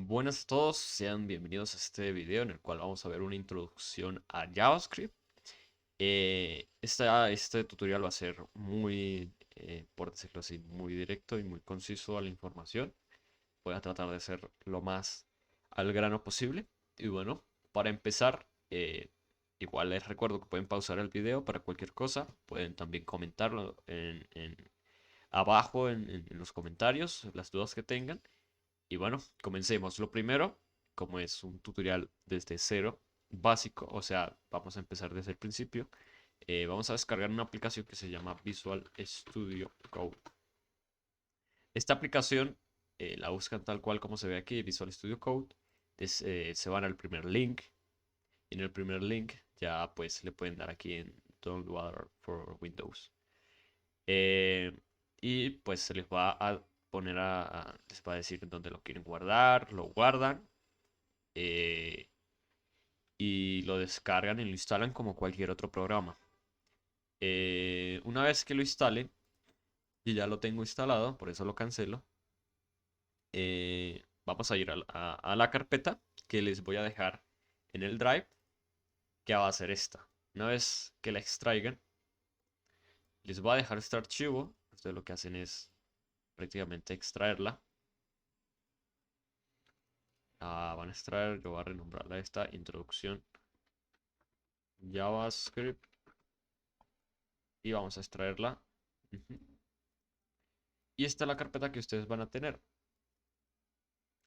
Buenas a todos, sean bienvenidos a este video en el cual vamos a ver una introducción a JavaScript. Este tutorial va a ser muy, por decirlo así, muy directo y muy conciso a la información. Voy a tratar de ser lo más al grano posible. Y bueno, para empezar, igual les recuerdo que pueden pausar el video para cualquier cosa. Pueden también comentarlo abajo en los comentarios, las dudas que tengan. Y bueno, comencemos. Lo primero, como es un tutorial desde cero, básico, o sea, vamos a empezar desde el principio. Vamos a descargar una aplicación que se llama Visual Studio Code. Esta aplicación la buscan tal cual como se ve aquí, Visual Studio Code. Se van al primer link. Y en el primer link ya pues le pueden dar aquí en Download for Windows. Eh, y pues se les va a poner les va a decir dónde lo quieren guardar, lo guardan eh, y lo descargan y lo instalan como cualquier otro programa. Una vez que lo instalen, y ya lo tengo instalado, por eso lo cancelo, vamos a ir a la carpeta que les voy a dejar en el Drive, que va a ser esta. Una vez que la extraigan, les voy a dejar este archivo. Ustedes lo que hacen es prácticamente extraerla. Van a extraer, yo voy a renombrarla esta introducción JavaScript y vamos a extraerla. Ujú. Y esta es la carpeta que ustedes van a tener.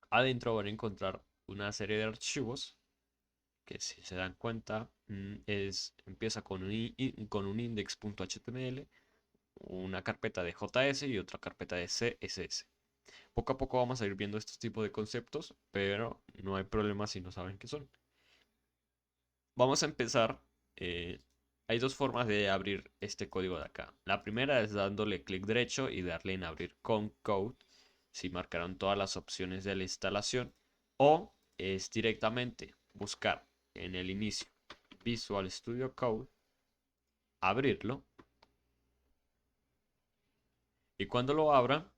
Adentro van a encontrar una serie de archivos que, si se dan cuenta, empieza con un index.html, una carpeta de JS y otra carpeta de CSS. Poco a poco vamos a ir viendo estos tipos de conceptos, pero no hay problema si no saben qué son. Vamos a empezar. Hay dos formas de abrir este código de acá. La primera es dándole clic derecho y darle en abrir con code, si marcaron todas las opciones de la instalación, o es directamente buscar en el inicio Visual Studio Code, abrirlo, y cuando lo abran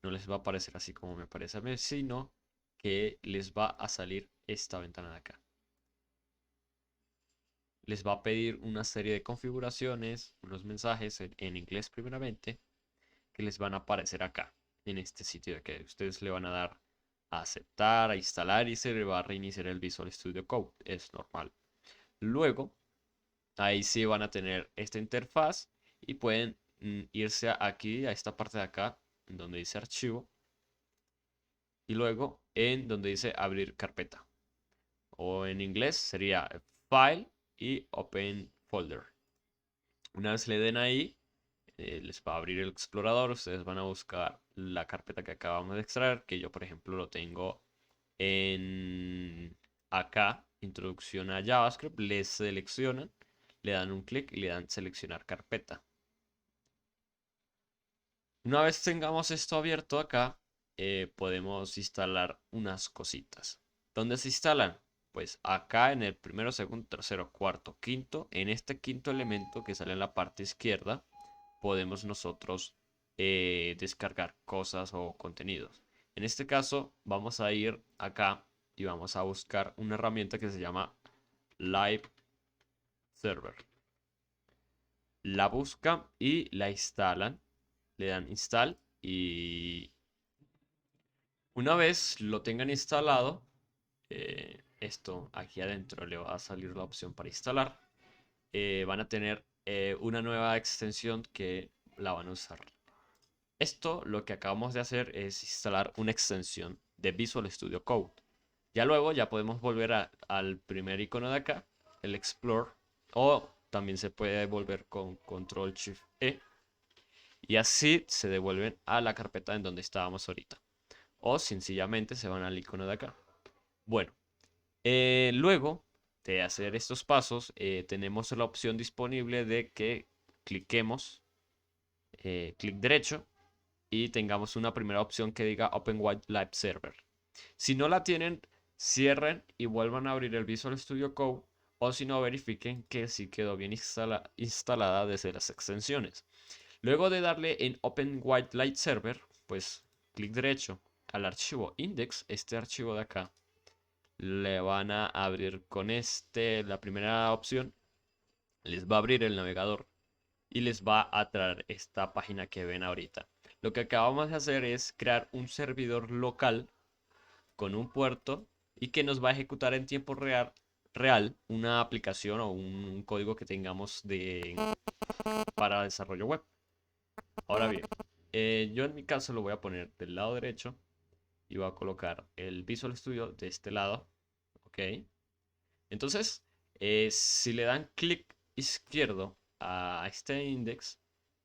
no les va a aparecer así como me aparece a mí, sino que les va a salir esta ventana de acá. Les va a pedir una serie de configuraciones, unos mensajes en inglés primeramente, que les van a aparecer acá, en este sitio de que ustedes le van a dar a aceptar, a instalar y se le va a reiniciar el Visual Studio Code. Es normal. Luego, ahí sí van a tener esta interfaz y pueden irse aquí, a esta parte de acá, en donde dice archivo, y luego en donde dice abrir carpeta. O en inglés sería File y Open Folder. Una vez le den ahí, les va a abrir el explorador. Ustedes van a buscar la carpeta que acabamos de extraer, que yo por ejemplo lo tengo en acá, introducción a JavaScript. Les seleccionan, le dan un clic y le dan seleccionar carpeta. Una vez tengamos esto abierto acá, podemos instalar unas cositas. ¿Dónde se instalan? Pues acá en el primero, segundo, tercero, cuarto, quinto. En este quinto elemento que sale en la parte izquierda, podemos nosotros descargar cosas o contenidos. En este caso, vamos a ir acá y vamos a buscar una herramienta que se llama Live Server. La buscan y la instalan, le dan install, y una vez lo tengan instalado, esto aquí adentro le va a salir la opción para instalar. Van a tener una nueva extensión que la van a usar. Esto lo que acabamos de hacer es instalar una extensión de Visual Studio Code. Ya luego ya podemos volver al primer icono de acá, el Explore, o también se puede volver con Control Shift E, y así se devuelven a la carpeta en donde estábamos ahorita. O sencillamente se van al icono de acá. Bueno, luego de hacer estos pasos, tenemos la opción disponible de que cliquemos, clic derecho, y tengamos una primera opción que diga Open White Live Server. Si no la tienen, cierren y vuelvan a abrir el Visual Studio Code, o si no, verifiquen que sí quedó bien instalada desde las extensiones. Luego de darle en Open White Light Server, pues clic derecho, al archivo index, este archivo de acá, le van a abrir con la primera opción, les va a abrir el navegador y les va a traer esta página que ven ahorita. Lo que acabamos de hacer es crear un servidor local con un puerto y que nos va a ejecutar en tiempo real una aplicación o un código que tengamos para desarrollo web. Ahora bien, yo en mi caso lo voy a poner del lado derecho y voy a colocar el Visual Studio de este lado. Ok. Entonces, si le dan clic izquierdo a este index,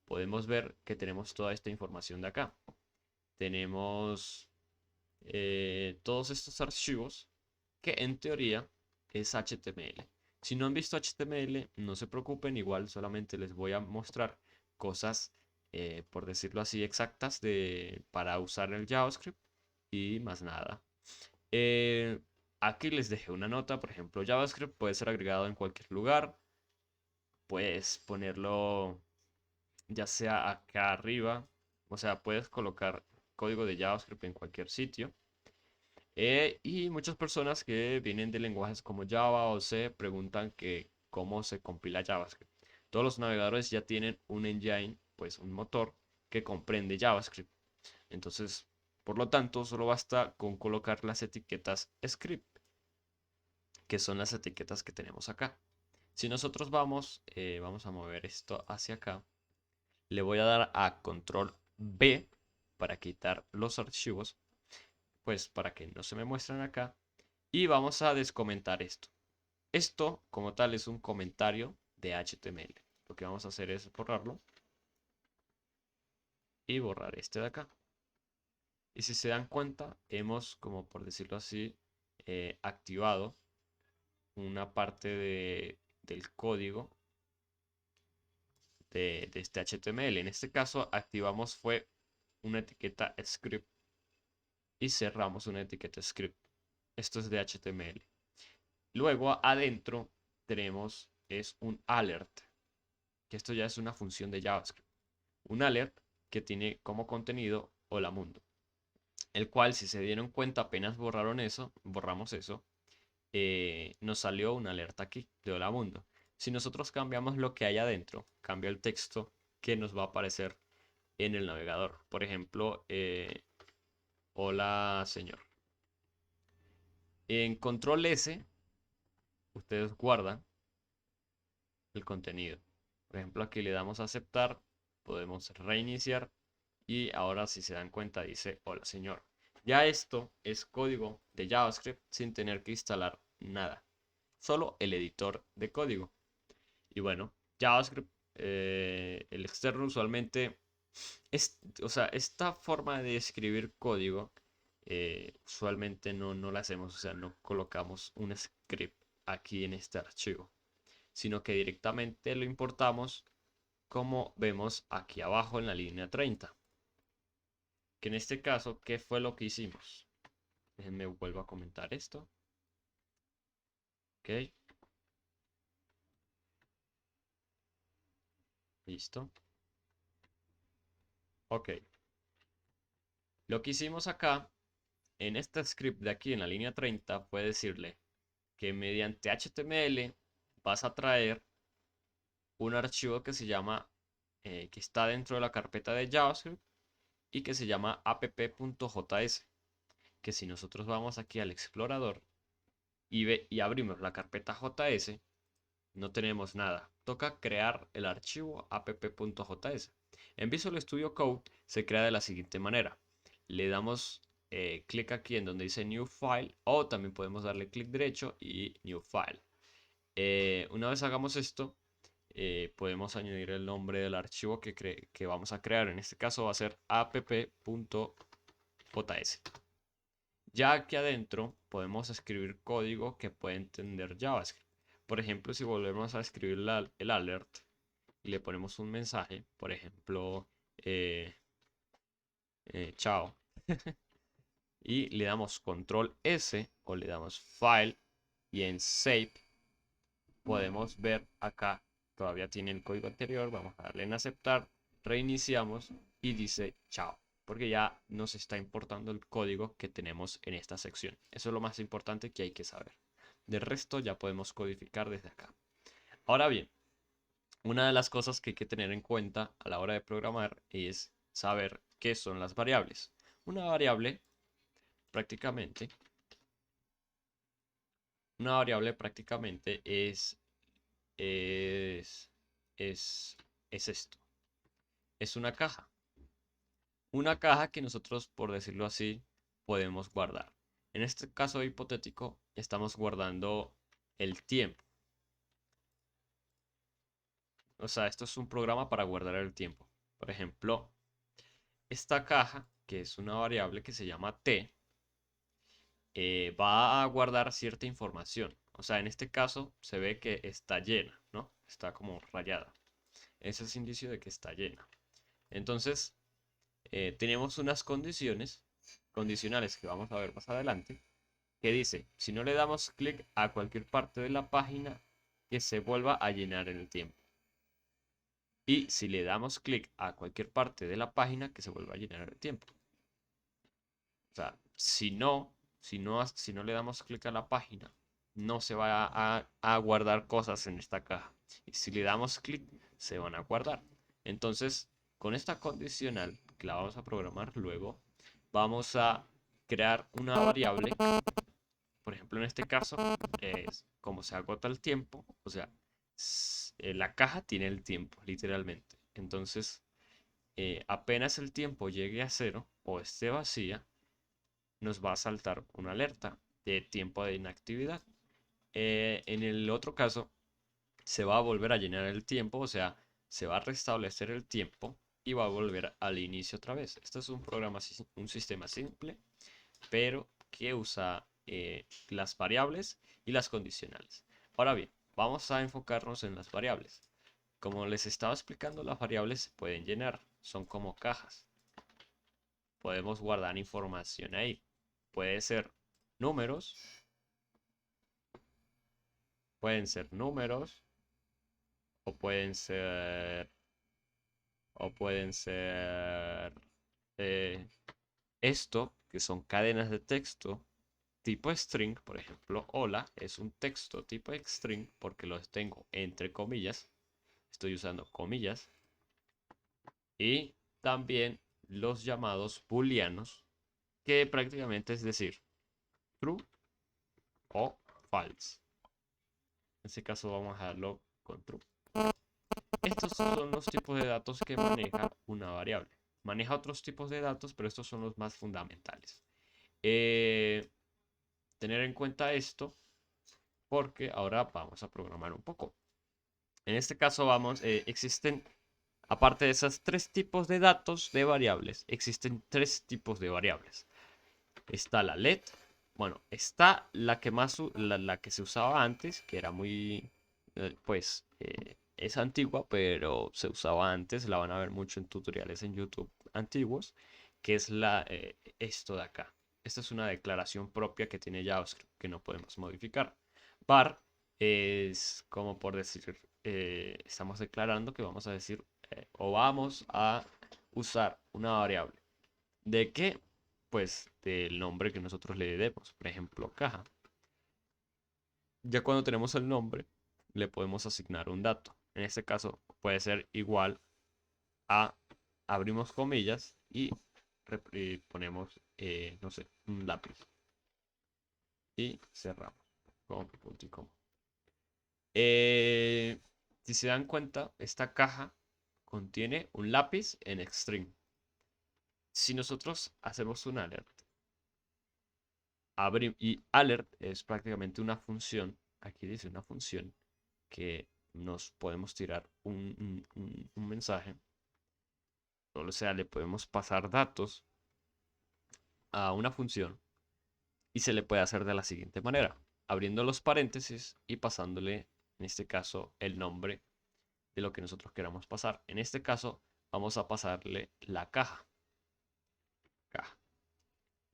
podemos ver que tenemos toda esta información de acá. Tenemos todos estos archivos que en teoría es HTML. Si no han visto HTML, no se preocupen, igual solamente les voy a mostrar cosas, por decirlo así, exactas para usar el JavaScript y más nada. Eh, Aquí les dejé una nota, por ejemplo, JavaScript puede ser agregado en cualquier lugar. Puedes ponerlo ya sea acá arriba, o sea, puedes colocar código de JavaScript en cualquier sitio. Y muchas personas que vienen de lenguajes como Java o C preguntan que cómo se compila JavaScript. Todos los navegadores ya tienen un engine, pues un motor que comprende JavaScript. Entonces, por lo tanto, solo basta con colocar las etiquetas script, que son las etiquetas que tenemos acá. Si nosotros vamos a mover esto hacia acá, le voy a dar a control B para quitar los archivos, pues para que no se me muestren acá. Y vamos a descomentar esto. Esto como tal es un comentario de HTML. Lo que vamos a hacer es borrarlo y borrar este de acá. Y si se dan cuenta, hemos, como por decirlo así, activado una parte del código de este HTML. En este caso, activamos fue una etiqueta script y cerramos una etiqueta script. Esto es de HTML. Luego adentro tenemos es un alert, que esto ya es una función de JavaScript. Un alert que tiene como contenido hola mundo, el cual si se dieron cuenta apenas borramos eso, nos salió una alerta aquí de hola mundo. Si nosotros cambiamos lo que hay adentro, cambia el texto que nos va a aparecer en el navegador. Por ejemplo, hola señor. En control S, ustedes guardan el contenido. Por ejemplo, aquí le damos a aceptar, podemos reiniciar y ahora si se dan cuenta dice hola señor. Ya esto es código de JavaScript sin tener que instalar nada, solo el editor de código. Y bueno, JavaScript, el externo usualmente o sea, esta forma de escribir código usualmente no la hacemos, o sea, no colocamos un script aquí en este archivo, sino que directamente lo importamos como vemos aquí abajo en la línea 30. Que en este caso, ¿qué fue lo que hicimos? Déjenme vuelvo a comentar esto. Ok, listo. Ok, lo que hicimos acá, en este script de aquí en la línea 30, fue decirle que mediante HTML vas a traer un archivo que se llama, que está dentro de la carpeta de JavaScript y que se llama app.js. Que si nosotros vamos aquí al explorador y abrimos la carpeta JS, no tenemos nada. Toca crear el archivo app.js. En Visual Studio Code se crea de la siguiente manera. Le damos clic aquí en donde dice New File o también podemos darle clic derecho y New File. Una vez hagamos esto, podemos añadir el nombre del archivo que vamos a crear. En este caso va a ser app.js. Ya aquí adentro podemos escribir código que puede entender JavaScript. Por ejemplo, si volvemos a escribir el alert y le ponemos un mensaje, por ejemplo, chao, y le damos control S o le damos file y en save, podemos ver acá, todavía tiene el código anterior, vamos a darle en aceptar, reiniciamos y dice chao. porque ya nos está importando el código que tenemos en esta sección. Eso es lo más importante que hay que saber. Del resto ya podemos codificar desde acá. Ahora bien, una de las cosas que hay que tener en cuenta a la hora de programar es saber qué son las variables. Una variable prácticamente, es, es, es esto. Es una caja. Una caja que nosotros, por decirlo así, podemos guardar. En este caso hipotético, estamos guardando el tiempo. O sea, esto es un programa para guardar el tiempo. Por ejemplo, esta caja, que es una variable que se llama t, va a guardar cierta información. O sea, en este caso se ve que está llena, ¿no? Está como rayada. Ese es indicio de que está llena. Entonces, tenemos unas condicionales que vamos a ver más adelante, que dice, si no le damos clic a cualquier parte de la página, que se vuelva a llenar en el tiempo. Y si le damos clic a cualquier parte de la página, que se vuelva a llenar en el tiempo. O sea, si no le damos clic a la página, no se va a guardar cosas en esta caja. Y si le damos clic, se van a guardar. Entonces, con esta condicional, que la vamos a programar luego, vamos a crear una variable. Por ejemplo, en este caso, es como se agota el tiempo, o sea, la caja tiene el tiempo, literalmente. Entonces, apenas el tiempo llegue a cero o esté vacía, nos va a saltar una alerta de tiempo de inactividad. En el otro caso, se va a volver a llenar el tiempo, o sea, se va a restablecer el tiempo y va a volver al inicio otra vez. Esto es un programa, un sistema simple, pero que usa las variables y las condicionales. Ahora bien, vamos a enfocarnos en las variables. Como les estaba explicando, las variables se pueden llenar, son como cajas. Podemos guardar información ahí. Puede ser números, pueden ser números, o pueden ser, o pueden ser eh, esto, que son cadenas de texto tipo string. Por ejemplo, hola es un texto tipo string porque lo tengo entre comillas, estoy usando comillas. Y también los llamados booleanos, que prácticamente es decir true o false. En este caso vamos a darlo con true. Estos son los tipos de datos que maneja una variable. Maneja otros tipos de datos, pero estos son los más fundamentales. Tener en cuenta esto porque ahora vamos a programar un poco. En este caso existen, aparte de esos tres tipos de datos de variables, existen tres tipos de variables. Está la let, bueno, está la que la que se usaba antes, que era muy, es antigua, pero se usaba antes, la van a ver mucho en tutoriales en YouTube antiguos, que es esto de acá. Esta es una declaración propia que tiene JavaScript que no podemos modificar. Var es como por decir, estamos declarando que vamos a decir o vamos a usar una variable. ¿De qué? Pues del nombre que nosotros le demos. Por ejemplo, caja. Ya cuando tenemos el nombre, le podemos asignar un dato. En este caso puede ser igual a, abrimos comillas y ponemos, no sé, un lápiz. Y cerramos con punto y coma. Si se dan cuenta, esta caja contiene un lápiz en string. Si nosotros hacemos un alert, y alert es prácticamente una función, aquí dice una función, que nos podemos tirar un mensaje, o sea, le podemos pasar datos a una función y se le puede hacer de la siguiente manera, abriendo los paréntesis y pasándole, en este caso, el nombre de lo que nosotros queramos pasar. En este caso, vamos a pasarle la caja. Caja.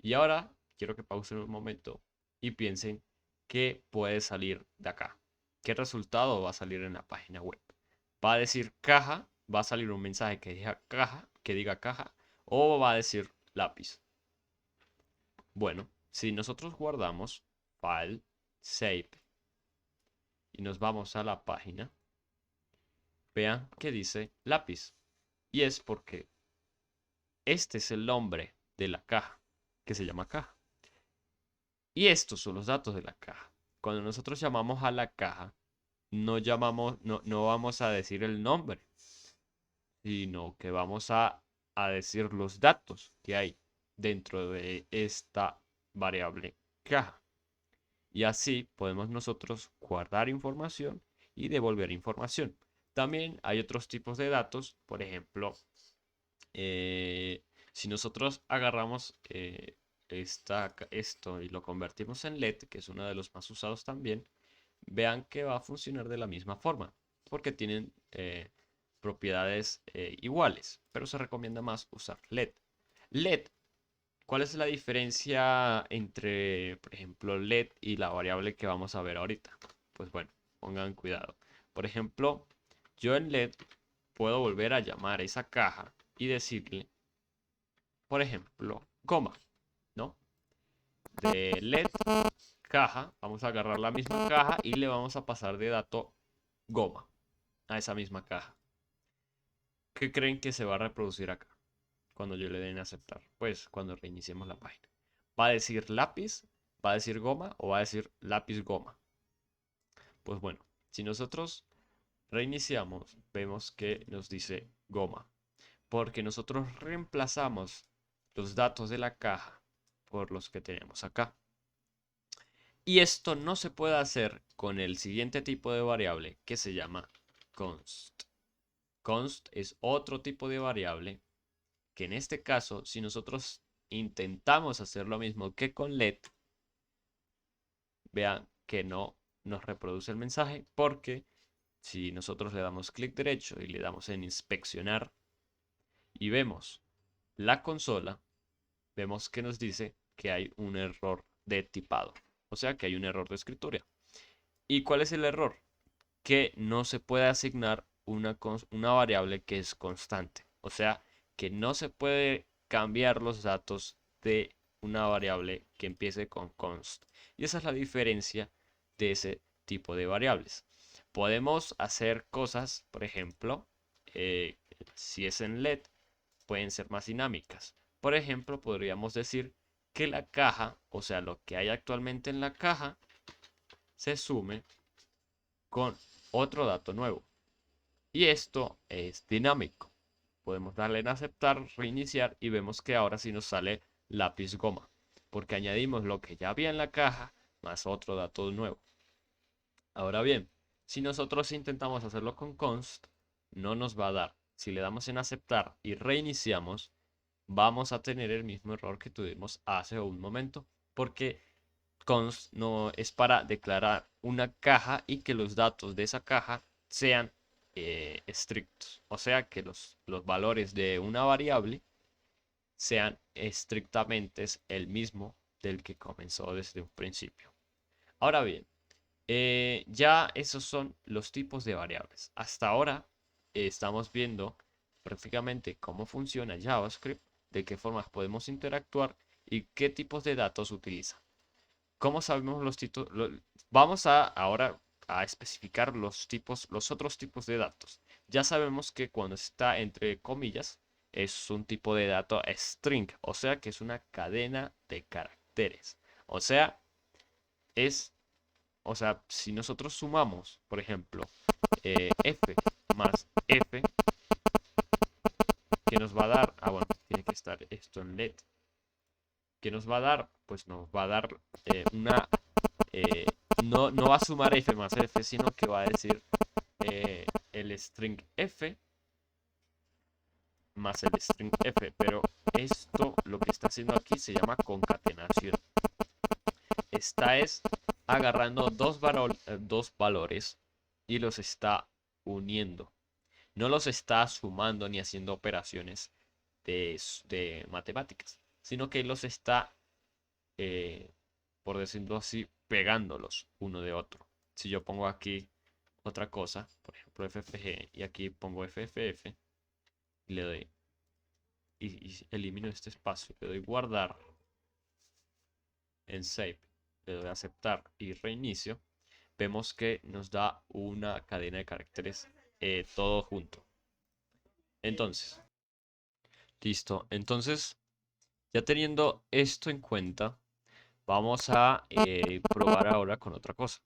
Y ahora quiero que pausen un momento y piensen qué puede salir de acá. ¿Qué resultado va a salir en la página web? Va a decir caja, va a salir un mensaje que diga caja, o va a decir lápiz. Bueno, si nosotros guardamos File, Save y nos vamos a la página, vean que dice lápiz. Y es porque este es el nombre de la caja, que se llama caja. Y estos son los datos de la caja. Cuando nosotros llamamos a la caja, no vamos a decir el nombre, sino que vamos a decir los datos que hay dentro de esta variable caja. Y así podemos nosotros guardar información y devolver información. También hay otros tipos de datos, por ejemplo, si nosotros agarramos esto y lo convertimos en LED, que es uno de los más usados también, vean que va a funcionar de la misma forma, porque tienen propiedades iguales, pero se recomienda más usar LED. LED, ¿cuál es la diferencia entre, por ejemplo, LED y la variable que vamos a ver ahorita? Pues bueno, pongan cuidado. Por ejemplo, yo en LED puedo volver a llamar a esa caja y decirle, por ejemplo, goma, ¿no? De LED caja, vamos a agarrar la misma caja y le vamos a pasar de dato goma a esa misma caja. ¿Qué creen que se va a reproducir acá cuando yo le den a aceptar? Pues cuando reiniciemos la página. ¿Va a decir lápiz? ¿Va a decir goma? ¿O va a decir lápiz goma? Pues bueno, si nosotros reiniciamos, vemos que nos dice goma. Porque nosotros reemplazamos los datos de la caja por los que tenemos acá. Y esto no se puede hacer con el siguiente tipo de variable que se llama const. Const es otro tipo de variable que en este caso, si nosotros intentamos hacer lo mismo que con let, vean que no nos reproduce el mensaje porque si nosotros le damos clic derecho y le damos en inspeccionar y vemos la consola, vemos que nos dice que hay un error de tipado, o sea que hay un error de escritura. ¿Y cuál es el error? Que no se puede asignar una variable que es constante, o sea que no se puede cambiar los datos de una variable que empiece con const. Y esa es la diferencia de ese tipo de variables. Podemos hacer cosas, por ejemplo, si es en LED, pueden ser más dinámicas. Por ejemplo, podríamos decir que la caja, o sea, lo que hay actualmente en la caja, se sume con otro dato nuevo. Y esto es dinámico. Podemos darle en aceptar, reiniciar y vemos que ahora sí nos sale lápiz goma. Porque añadimos lo que ya había en la caja más otro dato nuevo. Ahora bien, si nosotros intentamos hacerlo con const, no nos va a dar. Si le damos en aceptar y reiniciamos, vamos a tener el mismo error que tuvimos hace un momento. Porque const no es para declarar una caja y que los datos de esa caja sean estrictos. O sea, que los valores de una variable sean estrictamente el mismo del que comenzó desde un principio. Ahora bien, ya esos son los tipos de variables. Hasta ahora estamos viendo prácticamente cómo funciona JavaScript, de qué formas podemos interactuar y qué tipos de datos utiliza. ¿Cómo sabemos los tipos? Vamos ahora a especificar los otros tipos de datos. Ya sabemos que cuando está entre comillas es un tipo de dato string, o sea que es una cadena de caracteres. O sea, es, o sea, si nosotros sumamos, por ejemplo, f más f, que nos va a dar, bueno, tiene que estar esto en let, que nos va a dar, pues nos va a dar una eh, no va a sumar f más f, sino que va a decir el string f más el string f. Pero esto lo que está haciendo aquí se llama concatenación. Esta es agarrando dos valores y los está uniendo. No los está sumando ni haciendo operaciones de matemáticas, sino que los está por decirlo así, pegándolos uno de otro. Si yo pongo aquí otra cosa, por ejemplo FFG, y aquí pongo FFF, y le doy y elimino este espacio. Le doy guardar en save. Le doy aceptar y reinicio. Vemos que nos da una cadena de caracteres todo junto. Entonces, listo. Entonces, ya teniendo esto en cuenta, vamos a probar ahora con otra cosa.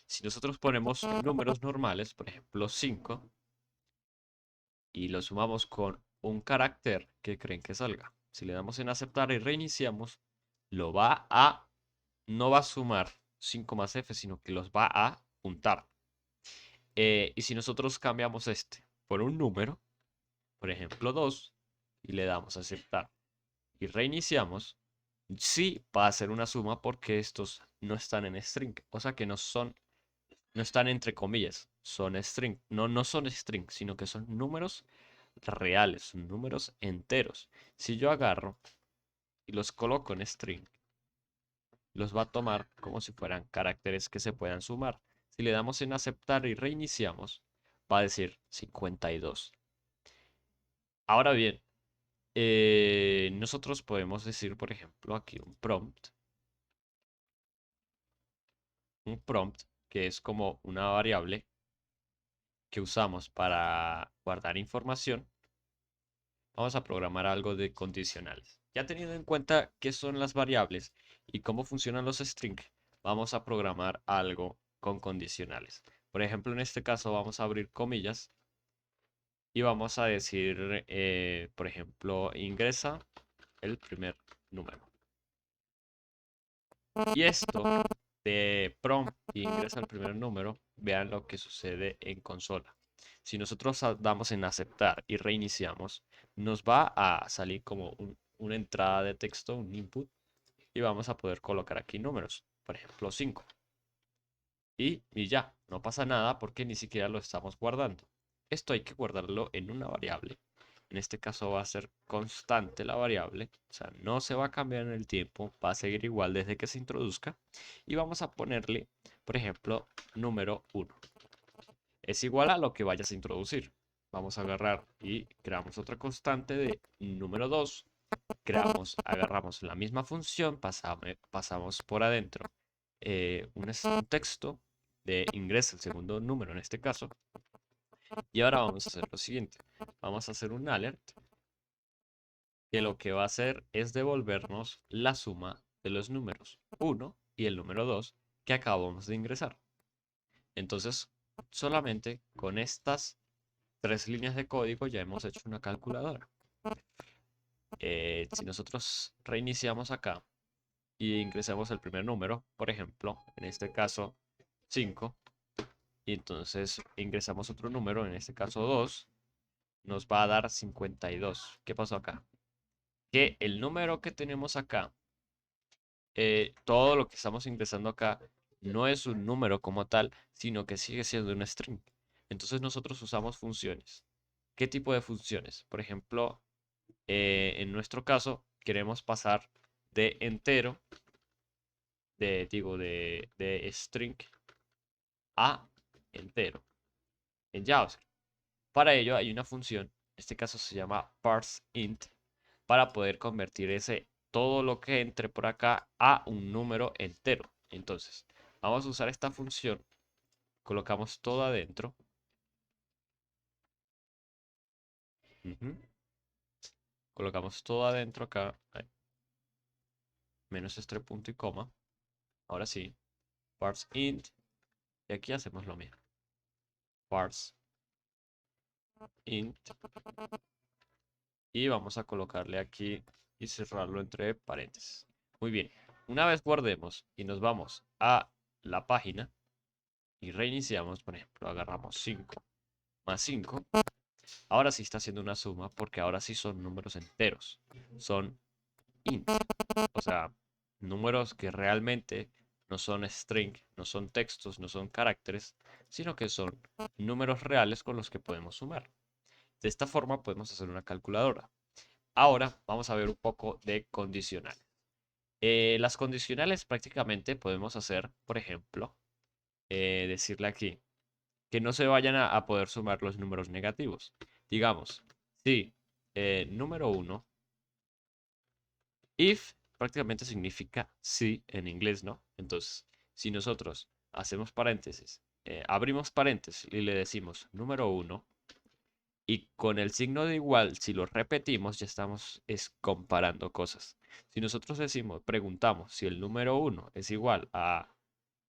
Si nosotros ponemos números normales, por ejemplo 5, y lo sumamos con un carácter que creen que salga. Si le damos en aceptar y reiniciamos, no va a sumar 5 más f, sino que los va a juntar. Y si nosotros cambiamos este por un número, por ejemplo 2, y le damos a aceptar y reiniciamos, sí va a ser una suma porque estos no están en string, o sea que no están entre comillas, son string, no son string, sino que son números reales, son números enteros. Si yo agarro y los coloco en string, los va a tomar como si fueran caracteres que se puedan sumar. Si le damos en aceptar y reiniciamos, va a decir 52. Ahora bien, nosotros podemos decir, por ejemplo, aquí un prompt que es como una variable que usamos para guardar información. Vamos a programar algo de condicionales. Ya teniendo en cuenta qué son las variables y cómo funcionan los strings, vamos a programar algo con condicionales. Por ejemplo, en este caso vamos a abrir comillas y vamos a decir, por ejemplo, ingresa el primer número. Y esto de prompt y ingresa el primer número, vean lo que sucede en consola. Si nosotros damos en aceptar y reiniciamos, nos va a salir como una entrada de texto, un input, y vamos a poder colocar aquí números, por ejemplo 5. Y ya, no pasa nada porque ni siquiera lo estamos guardando. Esto hay que guardarlo en una variable. En este caso va a ser constante la variable, o sea, no se va a cambiar en el tiempo, va a seguir igual desde que se introduzca. Y vamos a ponerle, por ejemplo, número 1. Es igual a lo que vayas a introducir. Vamos a agarrar y creamos otra constante de número 2. Agarramos la misma función, pasamos por adentro un texto de ingresa el segundo número en este caso. Y ahora vamos a hacer lo siguiente. Vamos a hacer un alert que lo que va a hacer es devolvernos la suma de los números 1 y el número 2 que acabamos de ingresar. Entonces, solamente con estas 3 líneas de código ya hemos hecho una calculadora. Si nosotros reiniciamos acá y ingresamos el primer número, por ejemplo, en este caso 5, y entonces ingresamos otro número, en este caso 2, nos va a dar 52. ¿Qué pasó acá? Que el número que tenemos acá, todo lo que estamos ingresando acá, no es un número como tal, sino que sigue siendo una string. Entonces nosotros usamos funciones. ¿Qué tipo de funciones? Por ejemplo, en nuestro caso, queremos pasar de entero, de string a entero en JavaScript. Para ello hay una función, en este caso se llama parseInt, para poder convertir todo lo que entre por acá a un número entero. Entonces, vamos a usar esta función, colocamos todo adentro. Colocamos todo adentro acá, menos este punto y coma. Ahora sí, parseInt, y aquí hacemos lo mismo. ParseInt, y vamos a colocarle aquí y cerrarlo entre paréntesis. Muy bien, una vez guardemos y nos vamos a la página y reiniciamos, por ejemplo, agarramos 5 más 5, ahora sí está haciendo una suma porque ahora sí son números enteros, son int, o sea, números que realmente no son string, no son textos, no son caracteres, sino que son números reales con los que podemos sumar. De esta forma podemos hacer una calculadora. Ahora vamos a ver un poco de condicionales. Las condicionales prácticamente podemos hacer, por ejemplo, decirle aquí que no se vayan a poder sumar los números negativos. Digamos, si número 1 If prácticamente significa sí en inglés, ¿no? Entonces, si nosotros hacemos paréntesis, abrimos paréntesis y le decimos número 1, y con el signo de igual, si lo repetimos, ya estamos comparando cosas. Si nosotros decimos, preguntamos si el número 1 es igual a,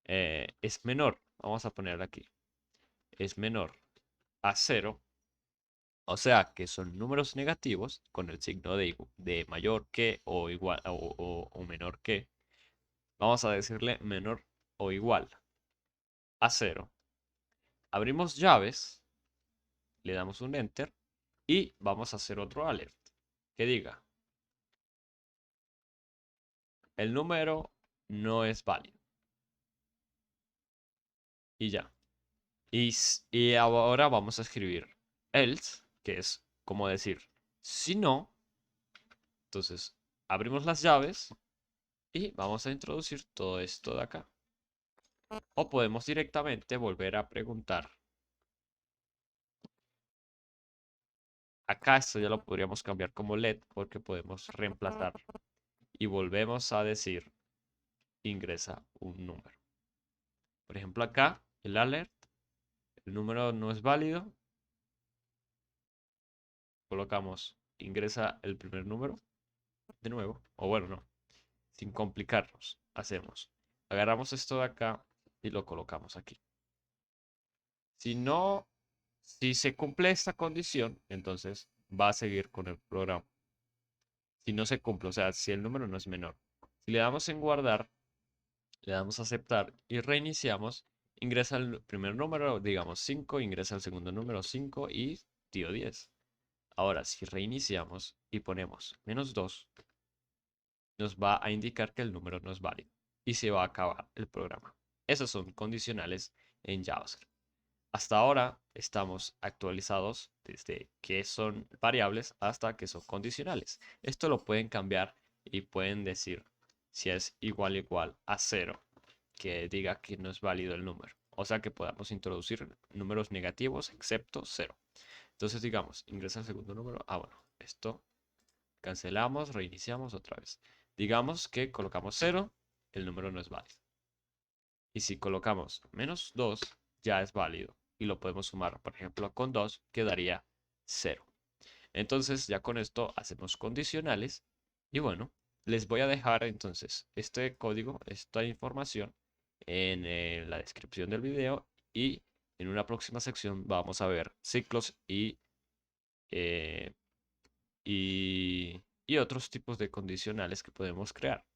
es menor, vamos a poner aquí, es menor a 0, o sea que son números negativos con el signo de mayor que o igual o menor que, vamos a decirle menor o igual a 0. Abrimos llaves, le damos un enter y vamos a hacer otro alert que diga, el número no es válido. Y ya. Y ahora vamos a escribir else, que es como decir si no. Entonces abrimos las llaves y vamos a introducir todo esto de acá. O podemos directamente volver a preguntar. Acá esto ya lo podríamos cambiar como LED porque podemos reemplazar. Y volvemos a decir ingresa un número. Por ejemplo acá el alert, el número no es válido. Colocamos ingresa el primer número de nuevo. O bueno, no, sin complicarnos. Hacemos. Agarramos esto de acá y lo colocamos aquí. Si no, si se cumple esta condición, entonces va a seguir con el programa. Si no se cumple, o sea, si el número no es menor. Si le damos en guardar, le damos a aceptar y reiniciamos, ingresa el primer número, digamos 5, ingresa el segundo número 5 y dio 10. Ahora, si reiniciamos y ponemos -2, nos va a indicar que el número no es válido y se va a acabar el programa. Esos son condicionales en JavaScript. Hasta ahora estamos actualizados desde que son variables hasta que son condicionales. Esto lo pueden cambiar y pueden decir si es igual a 0, que diga que no es válido el número. O sea que podamos introducir números negativos excepto 0. Entonces digamos, ingresa el segundo número. Ah, bueno, esto cancelamos, reiniciamos otra vez. Digamos que colocamos 0, el número no es válido. Y si colocamos -2, ya es válido. Y lo podemos sumar, por ejemplo, con 2, quedaría 0. Entonces, ya con esto hacemos condicionales. Y bueno, les voy a dejar entonces este código, esta información en la descripción del video. Y en una próxima sección vamos a ver ciclos eh, y otros tipos de condicionales que podemos crear.